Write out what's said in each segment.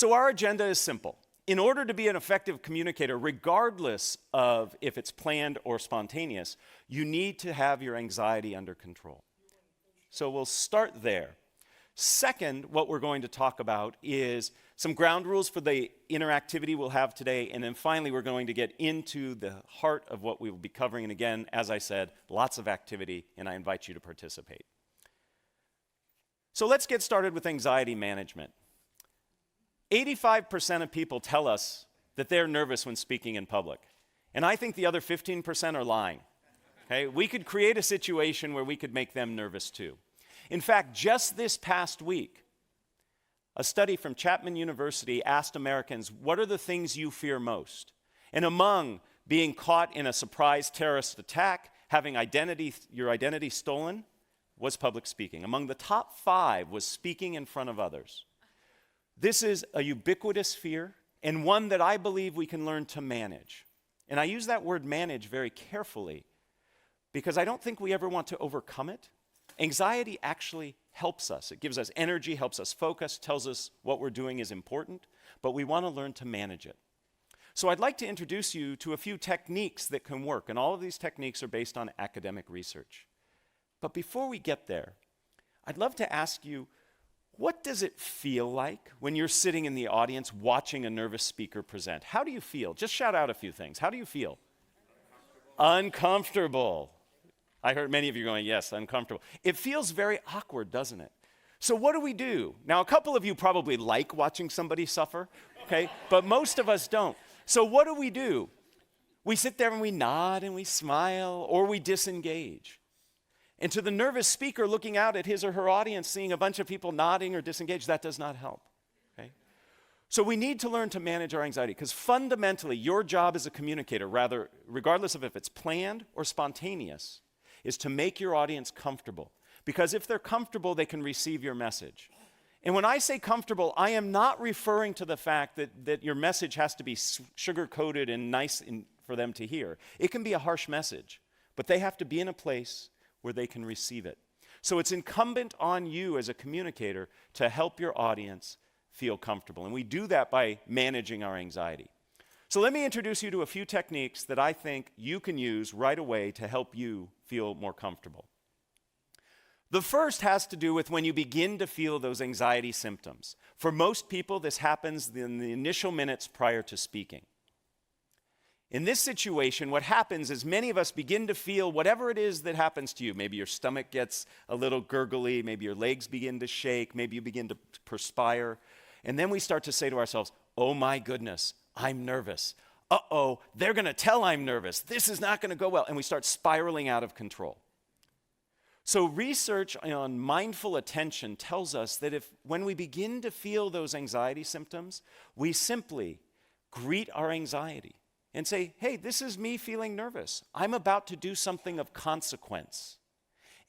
So our agenda is simple. In order to be an effective communicator, regardless of if it's planned or spontaneous, you need to have your anxiety under control. So we'll start there. Second, what we're going to talk about is some ground rules for the interactivity we'll have today, and then finally we're going to get into the heart of what we will be covering. And again, as I said, lots of activity, and I invite you to participate. So let's get started with anxiety management. 85% of people tell us that they're nervous when speaking in public, and I think the other 15% are lying. Okay? We could create a situation where we could make them nervous too. In fact, just this past week, a study from Chapman University asked Americans, what are the things you fear most? And among being caught in a surprise terrorist attack, having your identity stolen, was public speaking. Among the top 5 was speaking in front of others. This is a ubiquitous fear, and one that I believe we can learn to manage. And I use that word manage very carefully, because I don't think we ever want to overcome it. Anxiety actually helps us. It gives us energy, helps us focus, tells us what we're doing is important, but we want to learn to manage it. So I'd like to introduce you to a few techniques that can work, and all of these techniques are based on academic research. But before we get there, I'd love to ask you, what does it feel like when you're sitting in the audience watching a nervous speaker present? How do you feel? Just shout out a few things. How do you feel? Uncomfortable. I heard many of you going, yes, uncomfortable. It feels very awkward, doesn't it? So what do we do? Now, a couple of you probably like watching somebody suffer, okay? But most of us don't. So what do? We sit there and we nod and we smile, or we disengage. And to the nervous speaker looking out at his or her audience, seeing a bunch of people nodding or disengaged, that does not help, okay? So we need to learn to manage our anxiety, because fundamentally, your job as a communicator, regardless of if it's planned or spontaneous, is to make your audience comfortable. Because if they're comfortable, they can receive your message. And when I say comfortable, I am not referring to the fact that your message has to be sugar-coated and nice for them to hear. It can be a harsh message, but they have to be in a place where they can receive it. So it's incumbent on you as a communicator to help your audience feel comfortable. And we do that by managing our anxiety. So let me introduce you to a few techniques that I think you can use right away to help you feel more comfortable. The first has to do with when you begin to feel those anxiety symptoms. For most people, this happens in the initial minutes prior to speaking. In this situation, what happens is many of us begin to feel whatever it is that happens to you. Maybe your stomach gets a little gurgly, maybe your legs begin to shake, maybe you begin to perspire. And then we start to say to ourselves, oh my goodness, I'm nervous. Uh-oh, they're going to tell I'm nervous. This is not going to go well. And we start spiraling out of control. So research on mindful attention tells us that when we begin to feel those anxiety symptoms, we simply greet our anxiety and say, hey, this is me feeling nervous. I'm about to do something of consequence.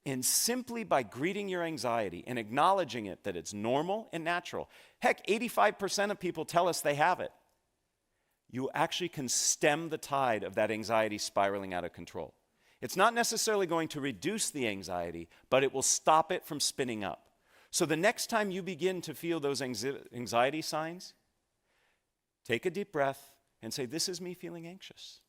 And simply by greeting your anxiety and acknowledging it, that it's normal and natural. Heck, 85% of people tell us they have it. You actually can stem the tide of that anxiety spiraling out of control. It's not necessarily going to reduce the anxiety, but it will stop it from spinning up. So the next time you begin to feel those anxiety signs, take a deep breath and say, this is me feeling anxious.